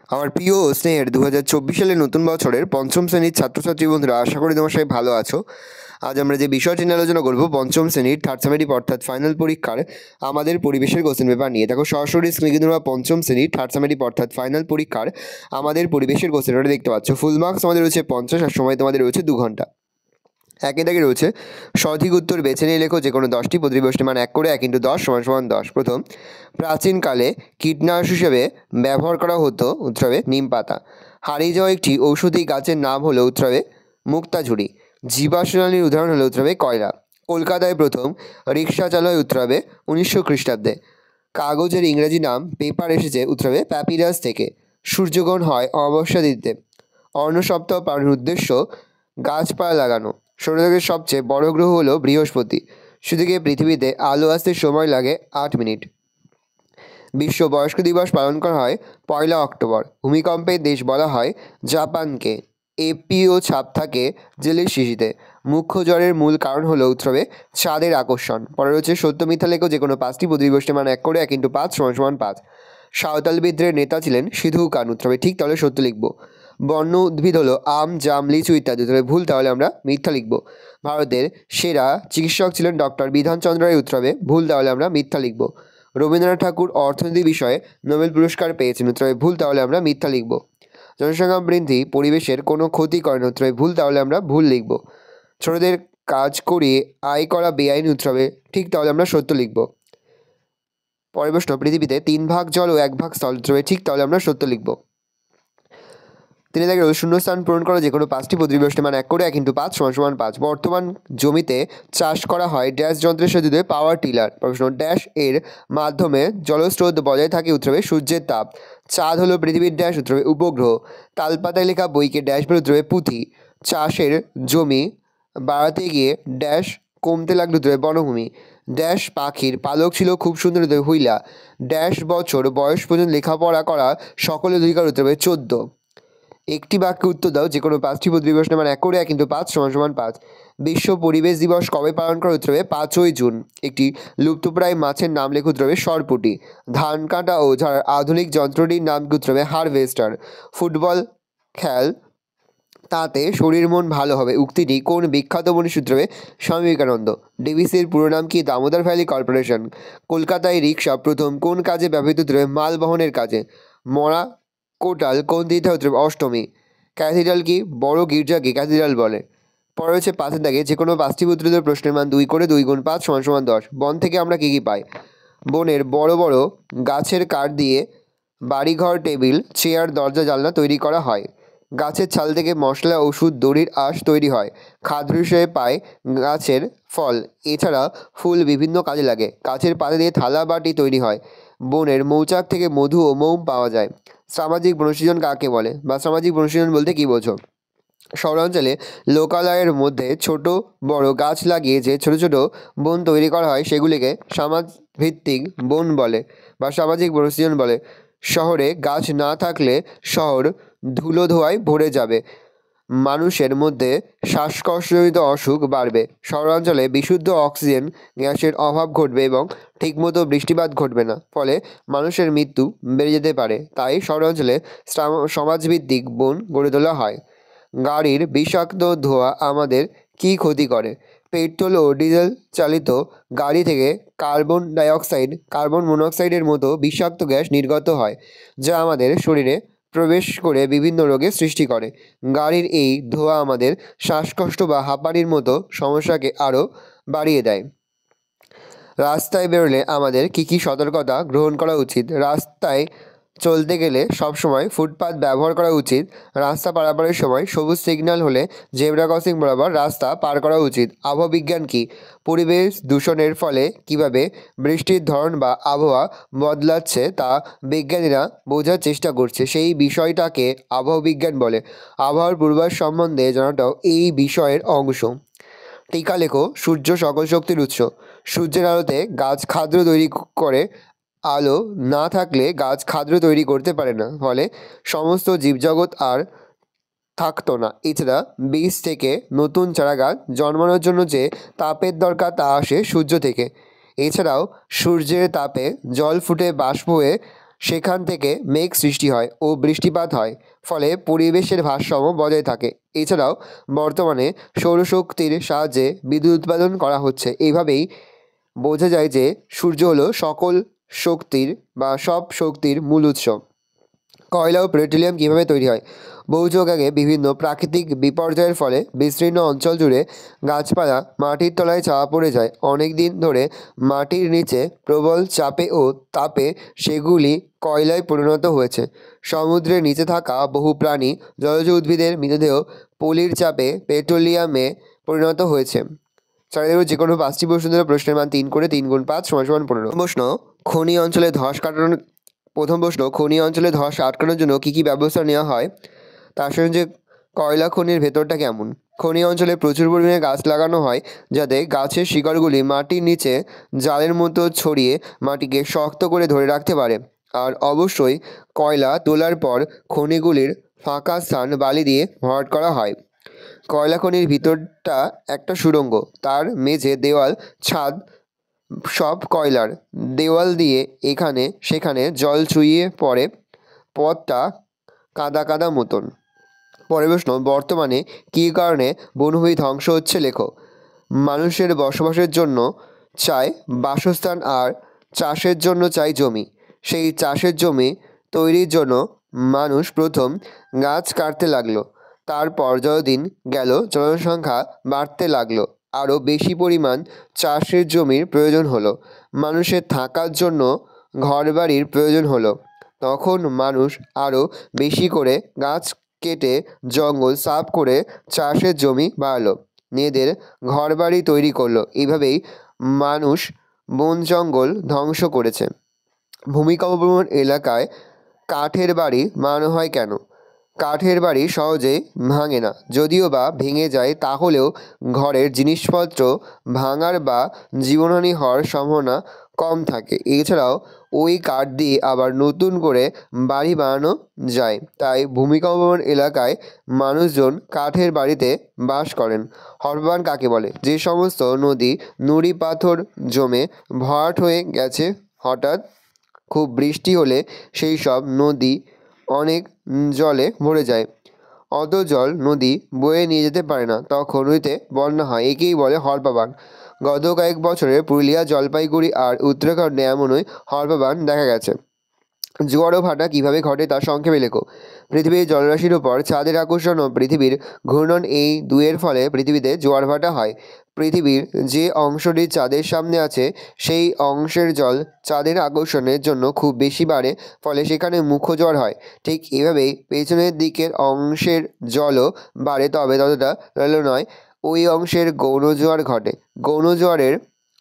আমার প্রিয় স্নেহের 2024 সালের নতুন বছরের পঞ্চম শ্রেণীর ছাত্রছাত্রী বন্ধুরা, আশা করি তোমার সবাই ভালো আছো। আজ আমরা যে বিষয়টি নিয়ে আলোচনা করবো পঞ্চম শ্রেণীর থার্ড সেমেটিভ অর্থাৎ ফাইনাল পরীক্ষার আমাদের পরিবেশের কোশ্চেন পেপার নিয়ে। দেখো সরাসরি স্ক্রিনে কিন্তু তোমরা পঞ্চম শ্রেণীর থার্ড সেমেটিভ অর্থাৎ ফাইনাল পরীক্ষার আমাদের পরিবেশের কোশ্চেন পেপারটা দেখতে পাচ্ছ। ফুল মার্কস আমাদের রয়েছে 50 আর সময় তোমাদের রয়েছে 2 ঘন্টা। একে দাগে রয়েছে সঠিক উত্তর বেছে নিয়ে লেখো যে কোনো 10টি, প্রতিবেশটি মান 1 করে 1 × 10 = 10। প্রথম, প্রাচীনকালে কীটনাশক হিসেবে ব্যবহার করা হতো, উত্তর হবে নিম পাতা। হারিয়ে যাওয়া একটি ঔষধি গাছের নাম হলো, উত্তর হবে মুক্তাঝুরি। জীবাশ্ম জ্বালানির উদাহরণ হলো, উত্তর হবে কয়লা। কলকাতায় প্রথম রিক্সা চালু হয়, উত্তর হবে 1900 খ্রিস্টাব্দে। কাগজের ইংরেজি নাম পেপার এসেছে, উত্তর হবে প্যাপিরাস থেকে। সূর্যগ্রহণ হয় অমাবস্যা তিথিতে। অন্ন সপ্তাহ পালনের উদ্দেশ্য গাছপালা লাগানো। সৌরজগতের সবচেয়ে বড় গ্রহ হলো বৃহস্পতি। সেদিকে পৃথিবীতে আলো আসতে সময় লাগে 8 মিনিট। বিশ্ব বয়স্ক দিবস পালন করা হয় 1 অক্টোবর। ভূমিকম্পের দেশ বলা হয় জাপানকে। এপিও ছাপ থাকে জেলের শিশিতে। মুখ্য জ্বরের মূল কারণ হলো, উত্তর হবে চাঁদের আকর্ষণ। পরে রয়েছে সত্য মিথ্যা লেখো যে কোনো 5টি, প্রতিবেশটি মান 1 করে 1 × 5 = 5। সাঁওতাল বিদ্রোহের নেতা ছিলেন সিধু কানু, উত্তর হবে ঠিক, তাহলে সত্য লিখব। বন্য উদ্ভিদ হলো আম, জাম, লিচু ইত্যাদি, তবে ভুল, তাহলে আমরা মিথ্যা লিখব। ভারতের সেরা চিকিৎসক ছিলেন ডক্টর বিধানচন্দ্র রায়, উত্তর হবে ভুল, তাহলে আমরা মিথ্যা লিখব। রবীন্দ্রনাথ ঠাকুর অর্থনীতি বিষয়ে নোবেল পুরস্কার পেয়েছেন, উত্তর হবে ভুল, তাহলে আমরা মিথ্যা লিখব। জনসংখ্যা বৃদ্ধি পরিবেশের কোনো ক্ষতি করে না, উত্তর হবে ভুল, তাহলে আমরা ভুল লিখব। ছোটদের কাজ করিয়ে আয় করা বেআইনি, উত্তর হবে ঠিক, তাহলে আমরা সত্য লিখব। পরের প্রশ্ন, পৃথিবীতে 3 ভাগ জল ও 1 ভাগ স্থল, উত্তর হবে ঠিক, তাহলে আমরা সত্য লিখব। 3 দাগে শূন্যস্থান পূরণ করা যে কোনো 5টি, প্রতিবেশটি মান 1 করে 1 × 5 = 5। বর্তমান জমিতে চাষ করা হয় ড্যাশ যন্ত্রের সাথে পাওয়ার টিলার। প্রশ্ন, ড্যাশ এর মাধ্যমে জলস্রোত বজায় থাকে, উত্তর হবে সূর্যের তাপ। চাঁদ হলো পৃথিবীর ড্যাশ, উত্তর হবে উপগ্রহ। তালপাতায় লেখা বইকে ড্যাশ বলে, উত্তর হবে পুঁথি। চাষের জমি বাড়াতে গিয়ে ড্যাশ কমতে লাগলো, উত্তর হবে বনভূমি। ড্যাশ পাখির পালক ছিল খুব সুন্দর, উত্তর হবে হুইলা। ড্যাশ বছর বয়স পর্যন্ত লেখাপড়া করা সকলের অধিকার, উত্তর হবে 14। একটি বাক্যে উত্তর দাও যে কোনো 5টি, প্রতিবেশটি মান 1 করে 1 × 5 = 5। বিশ্ব পরিবেশ দিবস কবে পালন করা, উত্তর হবে 5ই জুন। একটি লুপ্তপ্রায় মাছের নাম লেখো, উত্তর হবে সরপুঁটি। ধান কাটা ও ঝাড়ার আধুনিক যন্ত্রটির নাম, উত্তর হবে হারভেস্টার। ফুটবল খেল, তাতে শরীর মন ভালো হবে, উক্তিটি কোন বিখ্যাত মনীষী, সূত্র হবে স্বামী বিবেকানন্দ। ডিভিসির পুরো নাম কি, দামোদর ভ্যালি কর্পোরেশন। কলকাতায় রিক্সা প্রথম কোন কাজে ব্যবহৃত, উত্তর হবে মাল বহনের কাজে। মরা কোটাল কোন তিথিতে, উত্তর হবে অষ্টমী। ক্যাথিড্রাল কি, বড় গির্জাকে ক্যাথিড্রাল বলে। পরে রয়েছে 5 দাগে যে কোনো 5টি উত্তরীয় প্রশ্নের মান 2 করে 2 × 5 = 10। বন থেকে আমরা কী কী পাই? বনের বড় বড় গাছের কাঠ দিয়ে বাড়িঘর, টেবিল, চেয়ার, দরজা, জানলা তৈরি করা হয়। গাছের ছাল থেকে মশলা, ওষুধ, দড়ির আঁশ তৈরি হয়। খাদ্য হিসেবে পায় গাছের ফল। এছাড়া ফুল বিভিন্ন কাজে লাগে। গাছের পাতা দিয়ে থালা বাটি তৈরি হয়। বনের মৌচাক থেকে মধু ও মোম পাওয়া যায়। সামাজিক বনসৃজন কাকে বলে, বা সামাজিক বনসৃজন বলতে কী বোঝো? শহরাঞ্চলে লোকালয়ের মধ্যে ছোট বড় গাছ লাগিয়ে যে ছোট ছোট বন তৈরি করা হয় সেগুলিকে সমাজভিত্তিক বন বলে বা সামাজিক বনসৃজন বলে। শহরে গাছ না থাকলে শহর ধুলো ধোঁয়ায় ভরে যাবে। মানুষের মধ্যে শ্বাসকষ্টজনিত অসুখ বাড়বে। শহরাঞ্চলে বিশুদ্ধ অক্সিজেন গ্যাসের অভাব ঘটবে এবং ঠিকমতো বৃষ্টিপাত ঘটবে না, ফলে মানুষের মৃত্যু বেড়ে যেতে পারে। তাই শহরাঞ্চলে সমাজভিত্তিক বন গড়ে তোলা হয়। গাড়ির বিষাক্ত ধোঁয়া আমাদের কী ক্ষতি করে? পেট্রোল ও ডিজেল চালিত গাড়ি থেকে কার্বন মনোক্সাইডের মতো বিষাক্ত গ্যাস নির্গত হয়, যা আমাদের শরীরে প্রবেশ করে বিভিন্ন রোগের সৃষ্টি করে। গাড়ির এই ধোঁয়া আমাদের শ্বাসকষ্ট বা হাঁপানির মতো সমস্যাকে আরও বাড়িয়ে দেয়। রাস্তায় বেরোলে আমাদের কী কী সতর্কতা গ্রহণ করা উচিত? রাস্তায় চলতে গেলে সবসময় ফুটপাত ব্যবহার করা উচিত। রাস্তা পারাপারের সময় সবুজ সিগন্যাল হলে জেব্রা ক্রসিং বরাবর রাস্তা পার করা উচিত। আবহাওয়া বিজ্ঞান কী? পরিবেশ দূষণের ফলে কীভাবে বৃষ্টির ধরন বা আবহাওয়া বদলাচ্ছে তা বিজ্ঞানীরা বোঝার চেষ্টা করছে, সেই বিষয়টাকে আবহাওয়া বিজ্ঞান বলে। আবহাওয়ার পূর্বাভাস সম্বন্ধে জানাটাও এই বিষয়ের অংশ। টিকা লেখো, সূর্য সকল শক্তির উৎস। সূর্যের আলোতে গাছ খাদ্য তৈরি করে। আলো না থাকলে গাছ খাদ্য তৈরি করতে পারে না, ফলে সমস্ত জীবজগৎ আর থাকতো না। এছাড়া বীজ থেকে নতুন চারা গাছ জন্মানোর জন্য যে তাপের দরকার তা আসে সূর্য থেকে। এছাড়াও সূর্যের তাপে জল ফুটে বাষ্প হয়ে সেখান থেকে মেঘ সৃষ্টি হয় ও বৃষ্টিপাত হয়, ফলে পরিবেশের ভারসাম্য বজায় থাকে। এছাড়াও বর্তমানে সৌরশক্তির সাহায্যে বিদ্যুৎ উৎপাদন করা হচ্ছে। এইভাবেই বোঝা যায় যে সূর্য হলো সকল শক্তির বা সব শক্তির মূল উৎস। কয়লা ও পেট্রোলিয়াম কীভাবে তৈরি হয়? বহু যুগ আগে বিভিন্ন প্রাকৃতিক বিপর্যয়ের ফলে বিস্তীর্ণ অঞ্চল জুড়ে গাছপালা মাটির তলায় চাপা পড়ে যায়। অনেক দিন ধরে মাটির নিচে প্রবল চাপে ও তাপে সেগুলি কয়লায় পরিণত হয়েছে। সমুদ্রের নিচে থাকা বহু প্রাণী, জলজ উদ্ভিদের মৃতদেহ পলির চাপে পেট্রোলিয়ামে পরিণত হয়েছে। চারিদিকে যে কোনো 5টি প্রশ্ন দিলে প্রশ্নের মান 3 করে 3 গুণ 5 = 15। প্রশ্ন, খনি অঞ্চলে ধস কাটানোর প্রথম প্রশ্ন, খনি অঞ্চলে ধস আটকানোর জন্য কী কী ব্যবস্থা নেওয়া হয়? তার সঙ্গে যে কয়লা খনির ভেতরটা কেমন? খনি অঞ্চলে প্রচুর পরিমাণে গাছ লাগানো হয় যাতে গাছের শিকড়গুলি মাটির নিচে জালের মতো ছড়িয়ে মাটিকে শক্ত করে ধরে রাখতে পারে। আর অবশ্যই কয়লা তোলার পর খনিগুলির ফাঁকা স্থান বালি দিয়ে ভরাট করা হয়। কয়লা খনির ভিতরটা একটা সুড়ঙ্গ, তার মেঝে, দেওয়াল, ছাদ সব কয়লার। দেওয়াল দিয়ে এখানে সেখানে জল চুইয়ে পড়ে, পথটা কাদা কাদা মতন। পরের প্রশ্ন, বর্তমানে কী কারণে বনভূমি ধ্বংস হচ্ছে লেখো। মানুষের বসবাসের জন্য চায় বাসস্থান আর চাষের জন্য চাই জমি। সেই চাষের জমি তৈরির জন্য মানুষ প্রথম গাছ কাটতে লাগলো। তারপর যতদিন গেল জনসংখ্যা বাড়তে লাগলো, আরও বেশি পরিমাণ চাষের জমির প্রয়োজন হলো। মানুষের থাকার জন্য ঘরবাড়ির প্রয়োজন হলো। তখন মানুষ আরও বেশি করে গাছ কেটে জঙ্গল সাফ করে চাষের জমি বাড়ালো, নিজেদের ঘরবাড়ি তৈরি করলো। এইভাবেই মানুষ বন জঙ্গল ধ্বংস করেছে। ভূমিকম্পপ্রবণ এলাকায় কাঠের বাড়ি বানানো হয় কেন? কাঠের বাড়ি সহজে ভাঙে না, যদিও বা ভেঙে যায় তাহলেও ঘরের জিনিসপত্র ভাঙার বা জীবনহানি হওয়ার সম্ভাবনা কম থাকে। এছাড়াও ওই কাঠ দিয়ে আবার নতুন করে বাড়ি বানানো যায়। তাই ভূমিকম্পপ্রবণ এলাকায় মানুষজন কাঠের বাড়িতে বাস করেন। হরবান কাকে বলে? যে সমস্ত নদী নুড়ি পাথর জমে ভরাট হয়ে গেছে, হঠাৎ খুব বৃষ্টি হলে সেই সব নদী অনেক জলে ভরে যায়, অত জল নদী বয়ে নিয়ে যেতে পারে না, তখন নদীতে বন্যা হয়। একেই বলে হরপা। গত কয়েক বছরে পুরুলিয়া, জলপাইগুড়ি আর উত্তরাখণ্ডে এমনই হরপা বান দেখা গেছে। জোয়ার ও ভাটা কীভাবে ঘটে তা সংক্ষেপে লেখো। পৃথিবীর জলরাশির উপর চাঁদের আকর্ষণ ও পৃথিবীর ঘূর্ণন, এই দুয়ের ফলে পৃথিবীতে জোয়ার ভাটা হয়। পৃথিবীর যে অংশটি চাঁদের সামনে আছে সেই অংশের জল চাঁদের আকর্ষণের জন্য খুব বেশি বাড়ে, ফলে সেখানে মুখ্য জোয়ার হয়। ঠিক এভাবেই পেছনের দিকের অংশের জলও বাড়ে, তবে ততটা নয়। ওই অংশের গৌণ জোয়ার ঘটে। গৌণ জোয়ারের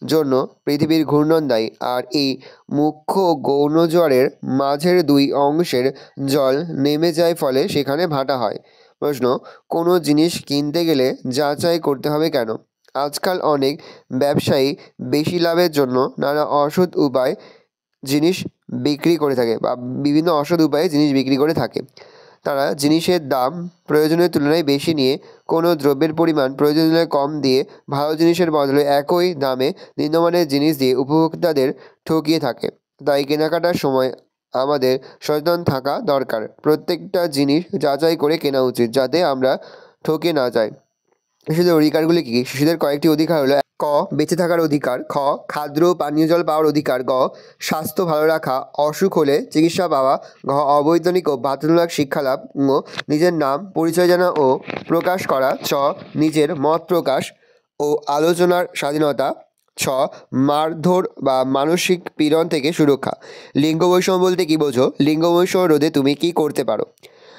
জন্য পৃথিবীর ঘূর্ণন দায়ী, আর এই মুখ্য গৌণ জোয়ারের মাঝের দুই অংশের জল নেমে যায়, ফলে সেখানে ভাটা হয়। প্রশ্ন, কোনো জিনিস কিনতে গেলে যাচাই করতে হবে কেন? আজকাল অনেক ব্যবসায়ী বেশি লাভের জন্য নানা অসৎ উপায়ে জিনিস বিক্রি করে থাকে বা বিভিন্ন অসৎ উপায়ে জিনিস বিক্রি করে থাকে। তারা জিনিসের দাম প্রয়োজনের তুলনায় বেশি নিয়ে কোনো দ্রব্যের পরিমাণ প্রয়োজনের তুলনায় কম দিয়ে ভালো জিনিসের বদলে একই দামে নিম্নমানের জিনিস দিয়ে উপভোক্তাদের ঠকিয়ে থাকে। তাই কেনাকাটার সময় আমাদের সচেতন থাকা দরকার। প্রত্যেকটা জিনিস যাচাই করে কেনা উচিত, যাতে আমরা ঠকে না যাই। শিশুদের অধিকারগুলি কী? শিশুদের কয়েকটি অধিকার হলো: ক, বেঁচে থাকার অধিকার; খ, খাদ্য পানীয় জল পাওয়ার অধিকার; গ, স্বাস্থ্য ভালো রাখা, অসুখ হলে চিকিৎসা পাওয়া; ঘ, অবৈতনিক ও বাধ্যতামূলক শিক্ষা লাভ; ঙ, নিজের নাম পরিচয় জানা ও প্রকাশ করা; চ, নিজের মত প্রকাশ ও আলোচনার স্বাধীনতা; ছ, মারধর বা মানসিক পীড়ন থেকে সুরক্ষা। লিঙ্গ বৈষম্য বলতে কী বোঝো? লিঙ্গ বৈষম্য রোধে তুমি কী করতে পারো?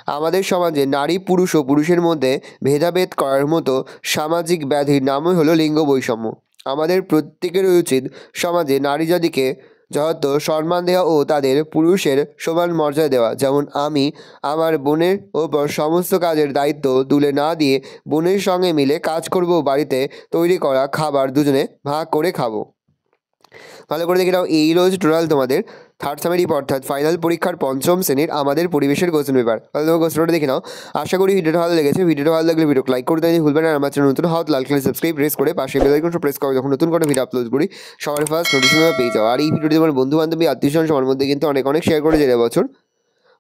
আমাদের সমাজে নারী পুরুষ ও পুরুষের মধ্যে ভেদাভেদ করার মতো সামাজিক ব্যাধির নামই হলো লিঙ্গ বৈষম্য। আমাদের প্রত্যেকেরই উচিত সমাজে নারী জাতিকে যথাযথ সম্মান দেওয়া ও তাদের পুরুষের সমান মর্যাদা দেওয়া। যেমন আমি আমার বোনের ওপর সমস্ত কাজের দায়িত্ব তুলে না দিয়ে বোনের সঙ্গে মিলে কাজ করব, বাড়িতে তৈরি করা খাবার দুজনে ভাগ করে খাবো। ভালো করে দেখে নাও, এই রয়েছে টোটাল তোমাদের থার্ড সামেটিভ অর্থাৎ ফাইনাল পরীক্ষার পঞ্চম শ্রেণীর আমাদের পরিবেশের কোশ্চেন পেপার। তাহলে তোমার কোশ্চেনটা দেখে নাও। আশা করি ভিডিওটা ভালো লেগেছে। ভিডিওটা ভালো লাগলে ভিডিও লাইক করতে ভুলবেন না। আর আমার চ্যানেল নতুন হও লাল কালার সাবস্ক্রাইব প্রেস করে পাশে বেল আইকনটা প্রেস করো, যখন নতুন কোনো ভিডিও আপলোড করি সবার ফার্স্ট নোটিফিকেশন পেয়ে যাও। আর এই ভিডিওটি তোমার বন্ধু বান্ধবী আত্মীয়স্বজন সবার মধ্যে কিন্তু অনেক শেয়ার করে যে বছর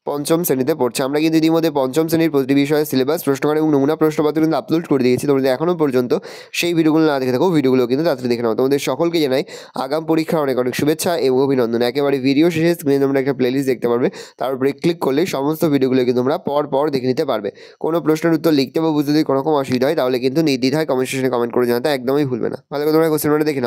পঞ্চম শ্রেণীতে পড়ছে। আমরা কিন্তু ইতিমধ্যে পঞ্চম শ্রেণীর প্রতিটি বিষয়ের সিলেবাস, প্রশ্নকার এবং নমুনা প্রশ্নপত্র কিন্তু আপলোড করে দিয়েছি। তোমাদের এখনও পর্যন্ত সেই ভিডিওগুলো না দেখে থাকো, ভিডিওগুলো কিন্তু তাড়াতাড়ি দেখে নাও। তোমাদের সকলকে জানাই আগাম পরীক্ষার অনেক শুভেচ্ছা এবং অভিনন্দন। একেবারে ভিডিও শেষে স্ক্রিনে তোমরা একটা প্লেলিস্ট দেখতে পারবে, তার উপরে ক্লিক করলে সমস্ত ভিডিওগুলো কিন্তু তোমরা পর দেখে নিতে পারবে। কোনো প্রশ্নের উত্তর লিখতে বা বুঝতে যদি কোনো রকম অসুবিধা হয় তাহলে কিন্তু নির্দ্বিধায় কমেন্ট সেকশনে কমেন্ট করে জানাতে একদমই ভুলবে না। ভালো করে তোমরা কোশ্চেনটা দেখে নাও।